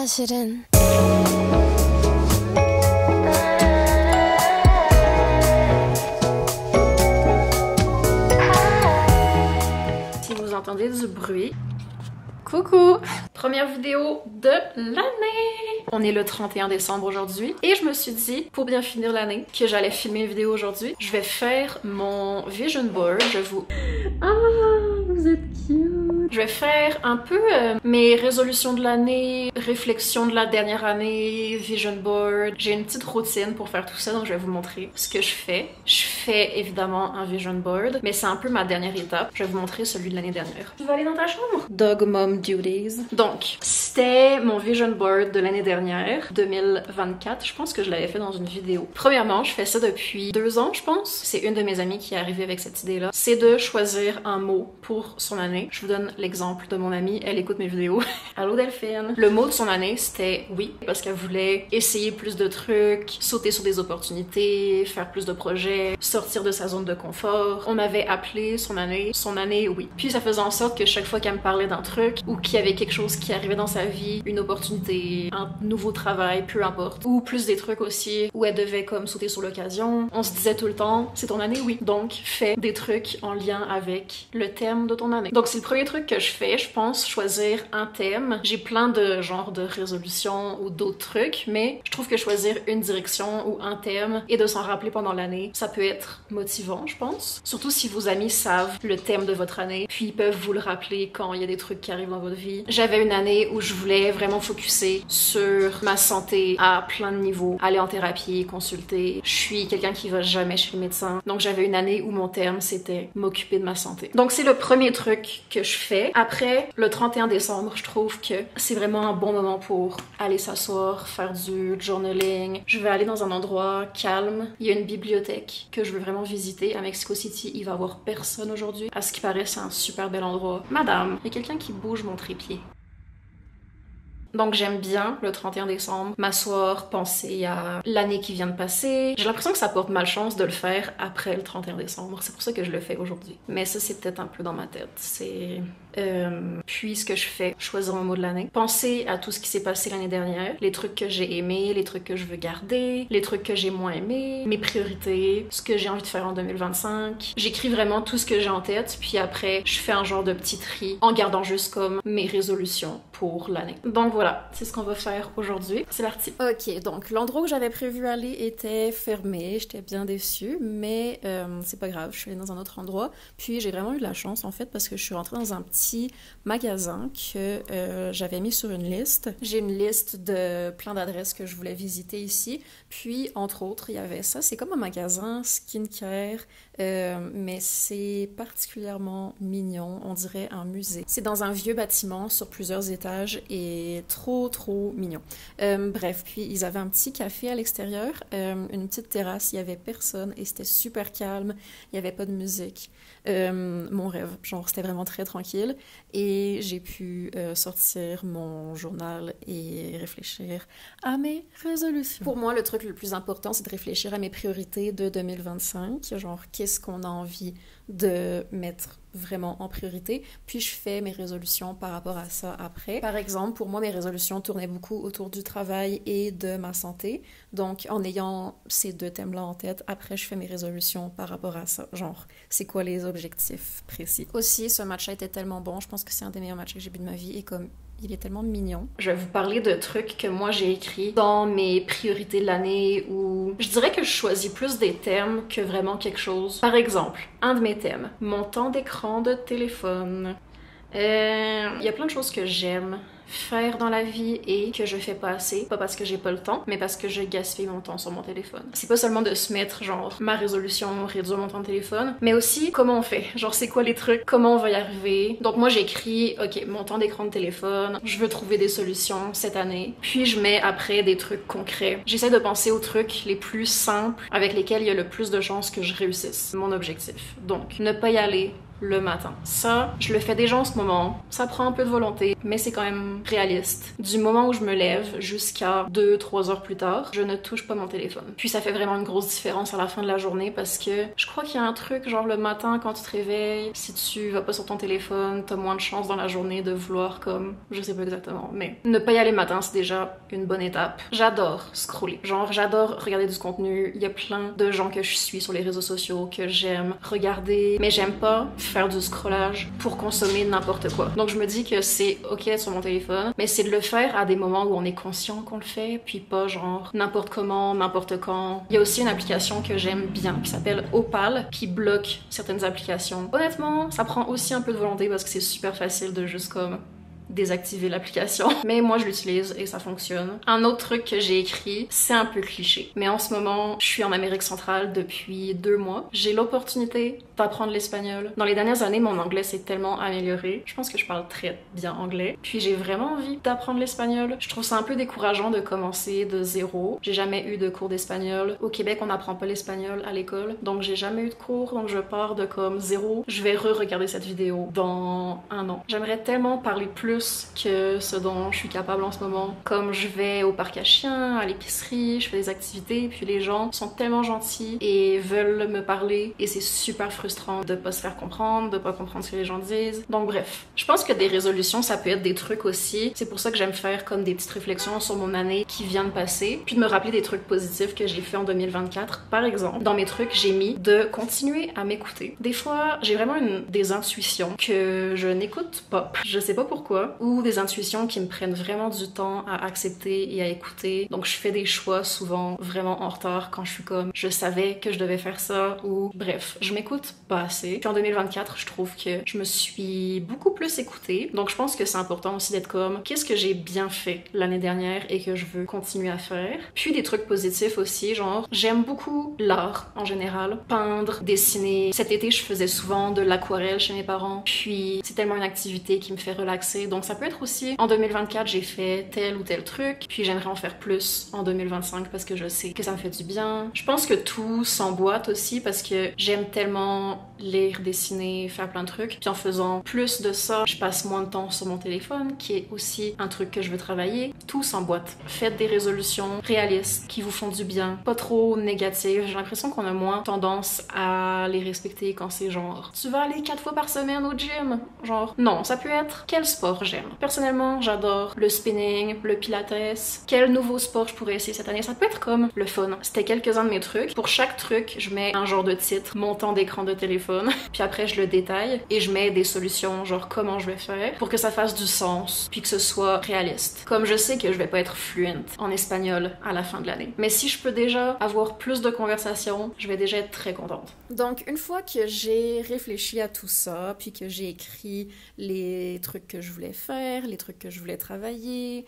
사실은 Si vous entendez du bruit, coucou! Première vidéo de l'année! On est le 31 décembre aujourd'hui et je me suis dit, pour bien finir l'année, que j'allais filmer une vidéo aujourd'hui. Je vais faire mon vision board, Ah, vous êtes cute! Je vais faire un peu mes résolutions de l'année, réflexions de la dernière année, vision board. J'ai une petite routine pour faire tout ça, donc je vais vous montrer ce que je fais. Je fais évidemment un vision board, mais c'est un peu ma dernière étape. Je vais vous montrer celui de l'année dernière. Tu vas aller dans ta chambre? Dog Mom Duties. Donc, c'était mon vision board de l'année dernière, 2024. Je pense que je l'avais fait dans une vidéo. Premièrement, je fais ça depuis 2 ans, je pense. C'est une de mes amies qui est arrivée avec cette idée-là. C'est de choisir un mot pour son année. Je vous donne l'exemple de mon amie, elle écoute mes vidéos. Allô Delphine! Le mot de son année, c'était oui, parce qu'elle voulait essayer plus de trucs, sauter sur des opportunités, faire plus de projets, sortir de sa zone de confort. On m'avait appelé son année oui. Puis ça faisait en sorte que chaque fois qu'elle me parlait d'un truc, ou qu'il y avait quelque chose qui arrivait dans sa vie, une opportunité, un nouveau travail, peu importe, ou plus des trucs aussi, où elle devait comme sauter sur l'occasion, on se disait tout le temps, c'est ton année, oui. Donc, fais des trucs en lien avec le thème de ton année. Donc c'est le premier truc que je fais, je pense, choisir un thème. J'ai plein de genres de résolutions ou d'autres trucs, mais je trouve que choisir une direction ou un thème et de s'en rappeler pendant l'année, ça peut être motivant, je pense. Surtout si vos amis savent le thème de votre année, puis ils peuvent vous le rappeler quand il y a des trucs qui arrivent dans votre vie. J'avais une année où je voulais vraiment focuser sur ma santé à plein de niveaux, aller en thérapie, consulter. Je suis quelqu'un qui va jamais chez le médecin, donc j'avais une année où mon thème c'était m'occuper de ma santé. Donc c'est le premier truc que je fais. Après, le 31 décembre, je trouve que c'est vraiment un bon moment pour aller s'asseoir, faire du journaling. Je vais aller dans un endroit calme. Il y a une bibliothèque que je veux vraiment visiter. À Mexico City, il va y avoir personne aujourd'hui. À ce qui paraît, c'est un super bel endroit. Madame, il y a quelqu'un qui bouge mon trépied. Donc j'aime bien le 31 décembre m'asseoir, penser à l'année qui vient de passer. J'ai l'impression que ça porte malchance de le faire après le 31 décembre. C'est pour ça que je le fais aujourd'hui. Mais ça, c'est peut-être un peu dans ma tête. C'est... Puis ce que je fais, choisir mon mot de l'année. Penser à tout ce qui s'est passé l'année dernière, les trucs que j'ai aimés, les trucs que je veux garder, les trucs que j'ai moins aimés, mes priorités, ce que j'ai envie de faire en 2025. J'écris vraiment tout ce que j'ai en tête, puis après, je fais un genre de petit tri en gardant juste comme mes résolutions pour l'année. Donc voilà, c'est ce qu'on va faire aujourd'hui. C'est parti. Ok, donc l'endroit où j'avais prévu aller était fermé, j'étais bien déçue, mais c'est pas grave, je suis allée dans un autre endroit. Puis j'ai vraiment eu de la chance en fait parce que je suis rentrée dans un petit magasin que j'avais mis sur une liste. J'ai une liste de plein d'adresses que je voulais visiter ici. Puis, entre autres, il y avait ça. C'est comme un magasin skincare, mais c'est particulièrement mignon. On dirait un musée. C'est dans un vieux bâtiment sur plusieurs étages et trop mignon. Bref, puis ils avaient un petit café à l'extérieur, une petite terrasse. Il y avait personne et c'était super calme. Il n'y avait pas de musique. Mon rêve, genre c'était vraiment très tranquille et j'ai pu sortir mon journal et réfléchir à mes résolutions. Pour moi, le truc le plus important, c'est de réfléchir à mes priorités de 2025, genre qu'est-ce qu'on a envie de mettre vraiment en priorité, puis je fais mes résolutions par rapport à ça après. Par exemple, pour moi, mes résolutions tournaient beaucoup autour du travail et de ma santé, donc en ayant ces 2 thèmes-là en tête, après je fais mes résolutions par rapport à ça, genre c'est quoi les objectifs précis. Aussi, ce matcha était tellement bon, je pense que c'est un des meilleurs matchas que j'ai bu de ma vie et comme il est tellement mignon. Je vais vous parler de trucs que moi j'ai écrits dans mes priorités de l'année où je dirais que je choisis plus des thèmes que vraiment quelque chose. Par exemple, un de mes thèmes, mon temps d'écran de téléphone. Il y a plein de choses que j'aime faire dans la vie et que je fais pas assez, pas parce que j'ai pas le temps, mais parce que je gaspille mon temps sur mon téléphone. C'est pas seulement de se mettre genre ma résolution, réduire mon temps de téléphone, mais aussi comment on fait, genre c'est quoi les trucs, comment on va y arriver. Donc moi j'écris, ok, mon temps d'écran de téléphone, je veux trouver des solutions cette année, puis je mets après des trucs concrets. J'essaie de penser aux trucs les plus simples avec lesquels il y a le plus de chances que je réussisse mon objectif. Donc ne pas y aller le matin. Ça, je le fais déjà en ce moment. Ça prend un peu de volonté, mais c'est quand même réaliste. Du moment où je me lève jusqu'à 2-3 heures plus tard, je ne touche pas mon téléphone. Puis ça fait vraiment une grosse différence à la fin de la journée parce que je crois qu'il y a un truc, genre le matin quand tu te réveilles, si tu vas pas sur ton téléphone, t'as moins de chances dans la journée de vouloir comme, je sais pas exactement, mais ne pas y aller le matin, c'est déjà une bonne étape. J'adore scroller. Genre, j'adore regarder du contenu. Il y a plein de gens que je suis sur les réseaux sociaux que j'aime regarder, mais j'aime pas faire du scrollage pour consommer n'importe quoi. Donc je me dis que c'est ok d'être sur mon téléphone, mais c'est de le faire à des moments où on est conscient qu'on le fait, puis pas genre n'importe comment, n'importe quand. Il y a aussi une application que j'aime bien qui s'appelle Opal qui bloque certaines applications. Honnêtement, ça prend aussi un peu de volonté parce que c'est super facile de juste comme désactiver l'application. Mais moi, je l'utilise et ça fonctionne. Un autre truc que j'ai écrit, c'est un peu cliché. Mais en ce moment, je suis en Amérique centrale depuis 2 mois. J'ai l'opportunité d'apprendre l'espagnol. Dans les dernières années, mon anglais s'est tellement amélioré. Je pense que je parle très bien anglais. Puis j'ai vraiment envie d'apprendre l'espagnol. Je trouve ça un peu décourageant de commencer de zéro. J'ai jamais eu de cours d'espagnol. Au Québec, on n'apprend pas l'espagnol à l'école. Donc j'ai jamais eu de cours. Donc je pars de comme zéro. Je vais re-regarder cette vidéo dans 1 an. J'aimerais tellement parler plus que ce dont je suis capable en ce moment. Comme je vais au parc à chiens, à l'épicerie, je fais des activités, puis les gens sont tellement gentils et veulent me parler et c'est super frustrant de pas se faire comprendre, de pas comprendre ce que les gens disent. Donc bref, je pense que des résolutions, ça peut être des trucs aussi. C'est pour ça que j'aime faire comme des petites réflexions sur mon année qui vient de passer, puis de me rappeler des trucs positifs que j'ai fait en 2024. Par exemple, dans mes trucs, j'ai mis de continuer à m'écouter. Des fois, j'ai vraiment des intuitions que je n'écoute pas. Je sais pas pourquoi. Ou des intuitions qui me prennent vraiment du temps à accepter et à écouter. Donc je fais des choix souvent vraiment en retard quand je suis comme je savais que je devais faire ça ou bref, je m'écoute pas assez. Puis en 2024, je trouve que je me suis beaucoup plus écoutée. Donc je pense que c'est important aussi d'être comme qu'est-ce que j'ai bien fait l'année dernière et que je veux continuer à faire. Puis des trucs positifs aussi, genre j'aime beaucoup l'art en général, peindre, dessiner. Cet été, je faisais souvent de l'aquarelle chez mes parents. Puis c'est tellement une activité qui me fait relaxer. Donc ça peut être aussi, en 2024, j'ai fait tel ou tel truc, puis j'aimerais en faire plus en 2025 parce que je sais que ça me fait du bien. Je pense que tout s'emboîte aussi parce que j'aime tellement lire, dessiner, faire plein de trucs. Puis en faisant plus de ça, je passe moins de temps sur mon téléphone, qui est aussi un truc que je veux travailler. Tout s'emboîte. Faites des résolutions réalistes qui vous font du bien, pas trop négatives. J'ai l'impression qu'on a moins tendance à les respecter quand c'est genre tu vas aller 4 fois par semaine au gym. Genre non, ça peut être quel sport j'aime. Personnellement, j'adore le spinning, le pilates. Quel nouveau sport je pourrais essayer cette année? Ça peut être comme le fun. C'était quelques-uns de mes trucs. Pour chaque truc, je mets un genre de titre, mon temps d'écran de téléphone, puis après je le détaille et je mets des solutions, genre comment je vais faire pour que ça fasse du sens, puis que ce soit réaliste. Comme je sais que je vais pas être fluent en espagnol à la fin de l'année. Mais si je peux déjà avoir plus de conversations, je vais déjà être très contente. Donc une fois que j'ai réfléchi à tout ça, puis que j'ai écrit les trucs que je voulais faire, les trucs que je voulais travailler,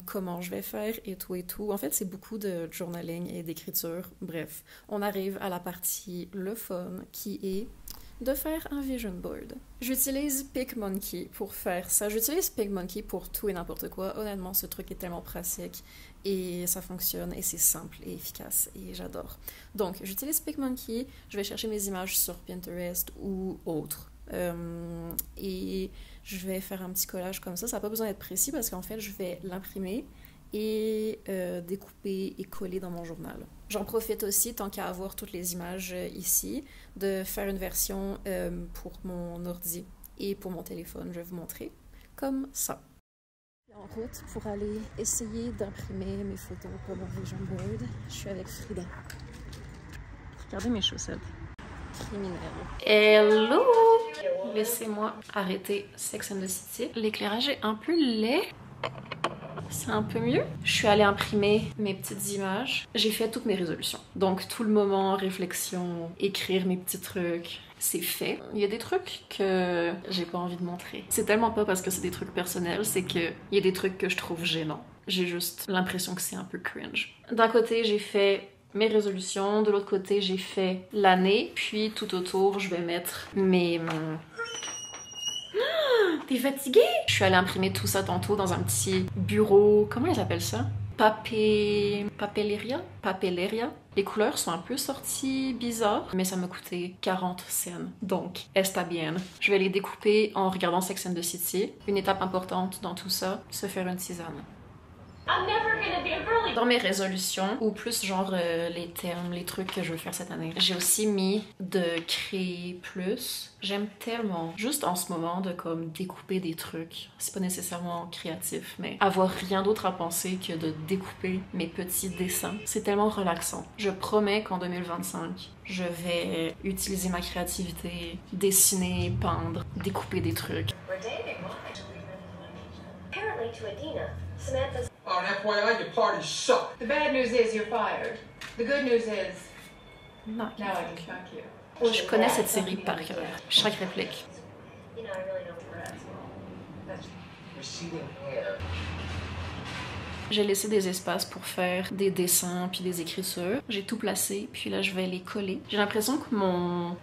comment je vais faire et tout. En fait, c'est beaucoup de journaling et d'écriture. Bref, on arrive à la partie le fun qui est de faire un vision board. J'utilise PicMonkey pour faire ça. J'utilise PicMonkey pour tout et n'importe quoi. Honnêtement, ce truc est tellement pratique et ça fonctionne et c'est simple et efficace et j'adore. Donc, j'utilise PicMonkey. Je vais chercher mes images sur Pinterest ou autre. Et je vais faire un petit collage comme ça. Ça n'a pas besoin d'être précis parce qu'en fait, je vais l'imprimer et découper et coller dans mon journal. J'en profite aussi, tant qu'à avoir toutes les images ici, de faire une version pour mon ordi et pour mon téléphone. Je vais vous montrer comme ça. En route pour aller essayer d'imprimer mes photos pour mon vision board. Je suis avec Frida. Regardez mes chaussettes. Criminel. Hello! Laissez-moi arrêter Sex and the City. L'éclairage est un peu laid. C'est un peu mieux. Je suis allée imprimer mes petites images. J'ai fait toutes mes résolutions. Donc tout le moment, réflexion, écrire mes petits trucs, c'est fait. Il y a des trucs que j'ai pas envie de montrer. C'est tellement pas parce que c'est des trucs personnels, c'est que il y a des trucs que je trouve gênants. J'ai juste l'impression que c'est un peu cringe. D'un côté, j'ai fait mes résolutions, de l'autre côté, j'ai fait l'année, puis tout autour, je vais mettre mes... T'es fatiguée? Je suis allée imprimer tout ça tantôt dans un petit bureau. Comment ils appellent ça? Papelleria. Les couleurs sont un peu sorties bizarres, mais ça m'a coûté 40 cents. Donc, está bien. Je vais les découper en regardant Sex and the City. Une étape importante dans tout ça, se faire une tisane. Dans mes résolutions, ou plus genre les thèmes, les trucs que je veux faire cette année, j'ai aussi mis de créer plus. J'aime tellement, juste en ce moment, de comme découper des trucs. C'est pas nécessairement créatif, mais avoir rien d'autre à penser que de découper mes petits dessins. C'est tellement relaxant. Je promets qu'en 2025, je vais utiliser ma créativité, dessiner, peindre, découper des trucs. Samantha's. Oh, and FYI, your party sucked. The bad news is you're fired. The good news is. Non. Now I can fuck you. Je connais cette série par cœur. Chaque réplique. You know, I really don't regret. That's receding hair. J'ai laissé des espaces pour faire des dessins puis des écritures. J'ai tout placé, puis là je vais les coller. J'ai l'impression que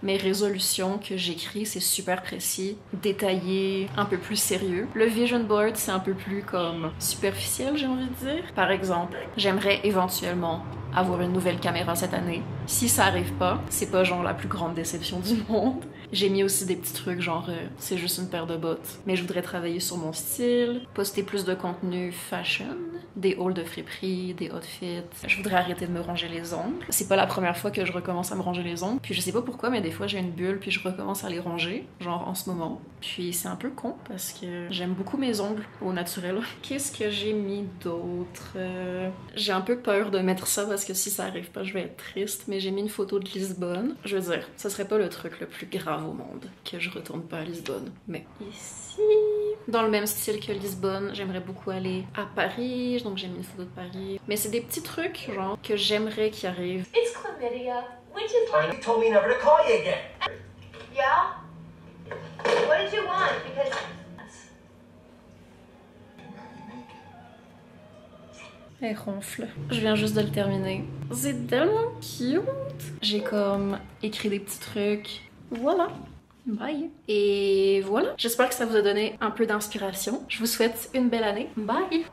mes résolutions que j'écris, c'est super précis, détaillé, un peu plus sérieux. Le vision board, c'est un peu plus comme superficiel, j'ai envie de dire. Par exemple, j'aimerais éventuellement avoir une nouvelle caméra cette année. Si ça arrive pas, c'est pas genre la plus grande déception du monde. J'ai mis aussi des petits trucs genre c'est juste une paire de bottes. Mais je voudrais travailler sur mon style, poster plus de contenu fashion, des hauls de friperie, des outfits. Je voudrais arrêter de me ronger les ongles. C'est pas la première fois que je recommence à me ronger les ongles. Puis je sais pas pourquoi, mais des fois j'ai une bulle puis je recommence à les ronger, genre en ce moment. Puis c'est un peu con parce que j'aime beaucoup mes ongles au naturel. Qu'est-ce que j'ai mis d'autre? J'ai un peu peur de mettre ça parce que si ça arrive pas, je vais être triste. Mais j'ai mis une photo de Lisbonne. Je veux dire, ça serait pas le truc le plus grave au monde que je retourne pas à Lisbonne. Mais ici, dans le même style que Lisbonne, j'aimerais beaucoup aller à Paris. Donc j'ai mis une photo de Paris. Mais c'est des petits trucs, genre, que j'aimerais qu'ils arrivent. It's chlamydia, which is like... You told me never to call you again. Yeah? What did you want? Because... Elle ronfle. Je viens juste de le terminer. C'est tellement cute! J'ai comme écrit des petits trucs. Voilà! Bye! Et voilà! J'espère que ça vous a donné un peu d'inspiration. Je vous souhaite une belle année. Bye!